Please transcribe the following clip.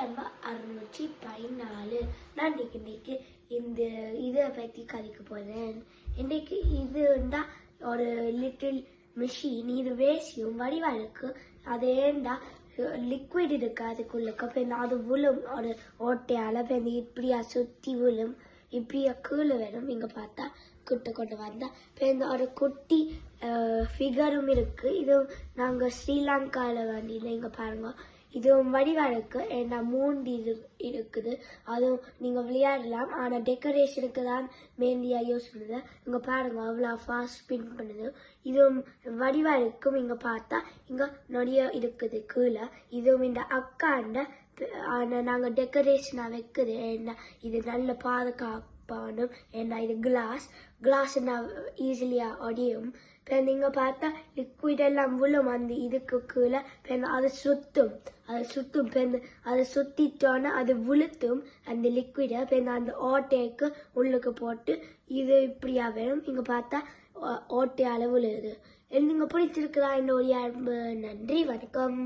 September 614 நான் இன்னைக்கு இந்த இதை பற்றி கதைக்க போகிறேன். இன்னைக்கு இதுண்டா ஒரு லிட்டில் மிஷின். இது வேசியும் வடிவா இருக்கு. அது ஏண்டா லிக்விட் இருக்கு அதுக்குள்ளக்க. இப்போ அது விழும் ஒரு ஓட்டையால் இப்போ இப்படியா சுற்றி விழும். இப்படியா கீழே வரும். இங்கே பார்த்தா கிட்ட கொண்டு வந்தா இப்போ ஒரு குட்டி ஃபிகரும் இருக்கு. இது நாங்கள் ஸ்ரீலங்காவில் வேண்டியில் இங்கே பாருங்க. இதுவும் வடிவா இருக்கு. ஏன்னா மூண்டி இருக்குது. அதுவும் நீங்க விளையாடலாம். ஆனா டெக்கரேஷனுக்கு தான் மெயின்லியா யூஸ் பண்ணுது. இங்க பாருங்க அவ்வளோ ஃபாஸ்ட் ஸ்பின் பண்ணுது. இதுவும் வடிவா இருக்கும். இங்க பார்த்தா இங்க நிறைய இருக்குது கீழே. இதுவும் இந்த அக்காண்ட நாங்க டெக்கரேஷனா வைக்குது. ஏன்னா இது நல்ல பாதுகாப்பானும். ஏன்னா இது கிளாஸ் ஈஸிலியா ஒடியும். இப்போ நீங்க பார்த்தா லிக்விட் எல்லாம் விழும் அந்த இதுக்கு கீழே. அது சுத்தும். அதை சுத்திட்டோன்னா அது விழுத்தும் அந்த லிக்விடை. அந்த ஓட்டைக்கு உள்ளுக்கு போட்டு இது இப்படியா வரும். இங்க பார்த்தா ஓட்டையால விழுது. நீங்க பிடிச்சிருக்கிறா என்னுடைய நன்றி, வணக்கம்.